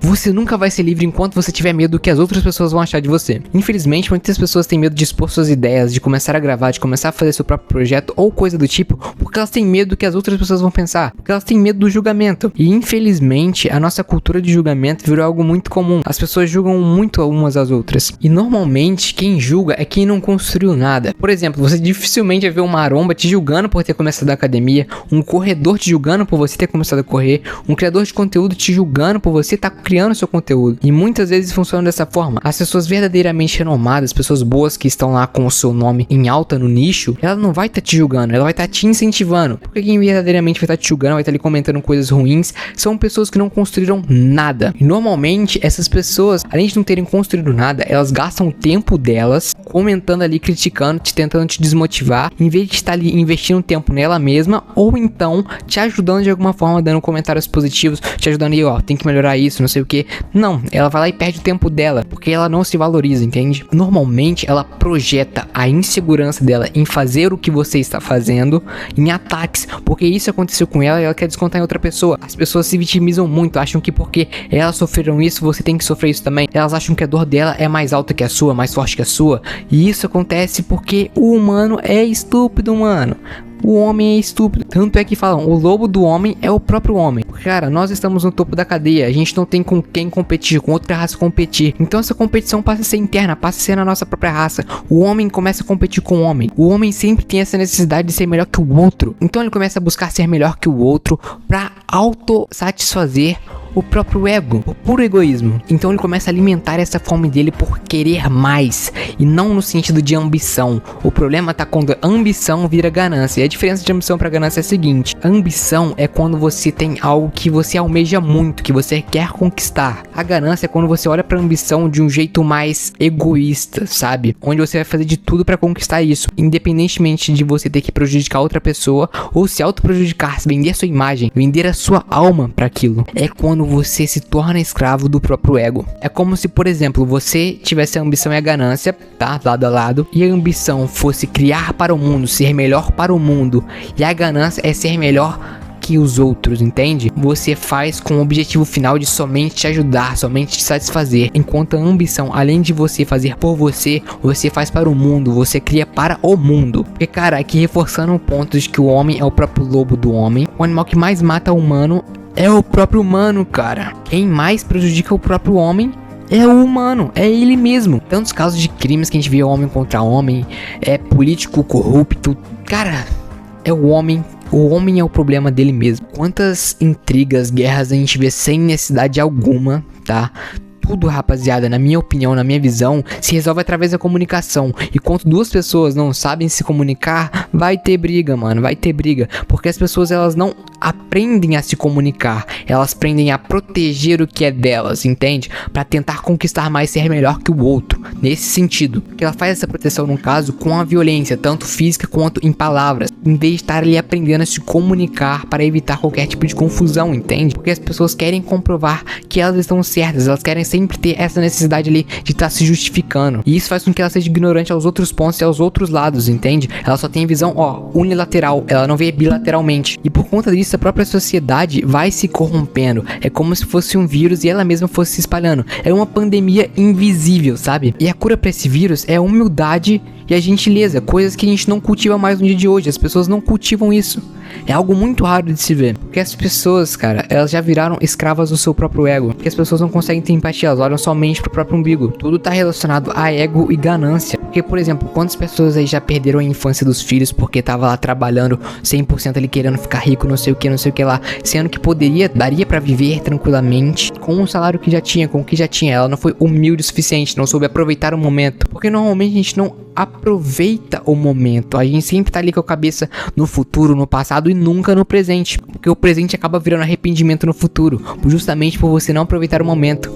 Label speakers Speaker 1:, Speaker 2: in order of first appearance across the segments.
Speaker 1: Você nunca vai ser livre enquanto você tiver medo do que as outras pessoas vão achar de você. Infelizmente, muitas pessoas têm medo de expor suas ideias, de começar a gravar, de começar a fazer seu próprio projeto ou coisa do tipo, porque elas têm medo do que as outras pessoas vão pensar, porque elas têm medo do julgamento. E infelizmente, a nossa cultura de julgamento virou algo muito comum. As pessoas julgam muito umas às outras. E normalmente, quem julga é quem não construiu nada. Por exemplo, você dificilmente vai ver uma maromba te julgando por ter começado a academia, um corredor te julgando por você ter começado a correr, um criador de conteúdo te julgando por você estar criando seu conteúdo. E muitas vezes funciona dessa forma. As pessoas verdadeiramente renomadas, pessoas boas que estão lá com o seu nome em alta no nicho, ela não vai estar te julgando, ela vai estar te incentivando. Porque quem verdadeiramente vai estar te julgando, vai estar ali comentando coisas ruins, são pessoas que não construíram nada. E normalmente essas pessoas, além de não terem construído nada, elas gastam o tempo delas comentando ali, criticando, tentando te desmotivar, em vez de estar ali investindo tempo nela mesma, ou então te ajudando de alguma forma, dando comentários positivos, te ajudando aí, ó, tem que melhorar isso, não sei o que. Não, ela vai lá e perde o tempo dela, porque ela não se valoriza, entende? Normalmente ela projeta a insegurança dela em fazer o que você está fazendo em ataques, porque isso aconteceu com ela e ela quer descontar em outra pessoa. As pessoas se vitimizam muito, acham que porque elas sofreram isso, você tem que sofrer isso também. Elas acham que a dor dela é mais alta que a sua, mais forte que a sua, e isso acontece porque o humano é estúpido, mano. O homem é estúpido. Tanto é que falam, o lobo do homem é o próprio homem. Cara, nós estamos no topo da cadeia. A gente não tem com quem competir, com outra raça competir. Então essa competição passa a ser interna, passa a ser na nossa própria raça. O homem começa a competir com o homem. O homem sempre tem essa necessidade de ser melhor que o outro. Então ele começa a buscar ser melhor que o outro pra autossatisfazer o próprio ego, o puro egoísmo. Então ele começa a alimentar essa fome dele por querer mais, e não no sentido de ambição. O problema tá quando a ambição vira ganância. E a diferença de ambição para ganância é a seguinte: a ambição é quando você tem algo que você almeja muito, que você quer conquistar. A ganância é quando você olha pra ambição de um jeito mais egoísta, sabe? Onde você vai fazer de tudo para conquistar isso, independentemente de você ter que prejudicar outra pessoa ou se auto-prejudicar, vender a sua imagem, vender a sua alma para aquilo. É quando você se torna escravo do próprio ego. É como se, por exemplo, você tivesse a ambição e a ganância, tá? Lado a lado. E a ambição fosse criar para o mundo, ser melhor para o mundo. E a ganância é ser melhor que os outros, entende? Você faz com o objetivo final de somente te ajudar, somente te satisfazer. Enquanto a ambição, além de você fazer por você, você faz para o mundo, você cria para o mundo. Porque, cara, aqui reforçando o ponto de que o homem é o próprio lobo do homem, o animal que mais mata o humano é o próprio humano, cara. Quem mais prejudica o próprio homem é o humano, é ele mesmo. Tantos casos de crimes que a gente vê homem contra homem, é político corrupto. Cara, é o homem. O homem é o problema dele mesmo. Quantas intrigas, guerras a gente vê sem necessidade alguma, tá? Tudo, rapaziada, na minha opinião, na minha visão, se resolve através da comunicação. E quando duas pessoas não sabem se comunicar, vai ter briga, mano, vai ter briga. Porque as pessoas, elas não aprendem a se comunicar, elas aprendem a proteger o que é delas, entende? Pra tentar conquistar mais, ser melhor que o outro, nesse sentido. Porque ela faz essa proteção, no caso, com a violência, tanto física quanto em palavras, em vez de estar ali aprendendo a se comunicar para evitar qualquer tipo de confusão, entende? Porque as pessoas querem comprovar que elas estão certas, elas querem sempre ter essa necessidade ali de estar se justificando. E isso faz com que ela seja ignorante aos outros pontos e aos outros lados, entende? Ela só tem visão, unilateral, ela não vê bilateralmente. E por conta disso, a própria sociedade vai se corrompendo. É como se fosse um vírus e ela mesma fosse se espalhando. É uma pandemia invisível, sabe? E a cura para esse vírus é a humildade e a gentileza, coisas que a gente não cultiva mais no dia de hoje. As pessoas não cultivam isso. É algo muito raro de se ver. Porque as pessoas, cara, elas já viraram escravas do seu próprio ego. Porque as pessoas não conseguem ter empatia, elas olham somente pro próprio umbigo. Tudo tá relacionado a ego e ganância. Porque, por exemplo, quantas pessoas aí já perderam a infância dos filhos porque tava lá trabalhando 100% ali querendo ficar rico, não sei o que lá, sendo que daria pra viver tranquilamente com o salário que já tinha, com o que já tinha. Ela não foi humilde o suficiente, não soube aproveitar o momento. Porque normalmente a gente não aproveita o momento. A gente sempre tá ali com a cabeça no futuro, no passado e nunca no presente. Porque o presente acaba virando arrependimento no futuro, justamente por você não aproveitar o momento.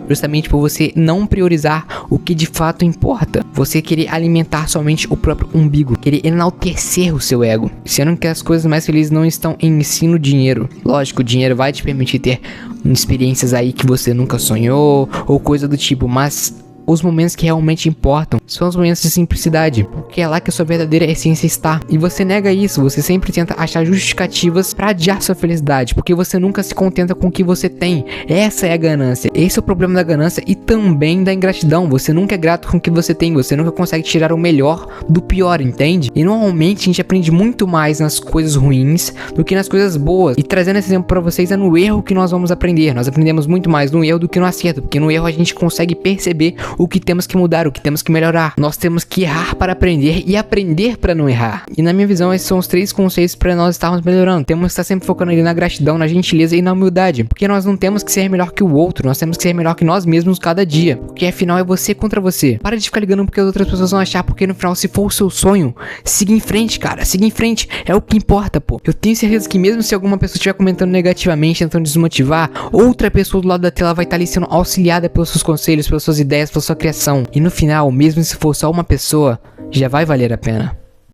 Speaker 1: Justamente por você não priorizar o que de fato importa. Você querer alimentar somente o próprio umbigo, querer enaltecer o seu ego, sendo que as coisas mais felizes não estão em ensino dinheiro. Lógico, o dinheiro vai te permitir ter experiências aí que você nunca sonhou ou coisa do tipo, mas os momentos que realmente importam são os momentos de simplicidade, porque é lá que a sua verdadeira essência está. E você nega isso, você sempre tenta achar justificativas pra adiar sua felicidade, porque você nunca se contenta com o que você tem. Essa é a ganância, esse é o problema da ganância e também da ingratidão. Você nunca é grato com o que você tem, você nunca consegue tirar o melhor do pior, entende? E normalmente a gente aprende muito mais nas coisas ruins do que nas coisas boas. E trazendo esse exemplo pra vocês, é no erro que nós vamos aprender. Nós aprendemos muito mais no erro do que no acerto, porque no erro a gente consegue perceber o que temos que mudar, o que temos que melhorar. Nós temos que errar para aprender e aprender para não errar. E na minha visão, esses são os 3 conceitos para nós estarmos melhorando. Temos que estar sempre focando ali na gratidão, na gentileza e na humildade, porque nós não temos que ser melhor que o outro, nós temos que ser melhor que nós mesmos cada dia, porque afinal é você contra você. Para de ficar ligando porque as outras pessoas vão achar, porque no final, se for o seu sonho, siga em frente, cara, siga em frente, é o que importa, pô. Eu tenho certeza que mesmo se alguma pessoa estiver comentando negativamente, tentando desmotivar, outra pessoa do lado da tela vai estar ali sendo auxiliada pelos seus conselhos, pelas suas ideias, pela sua criação. E no final, mesmo se for só uma pessoa, já vai valer a pena.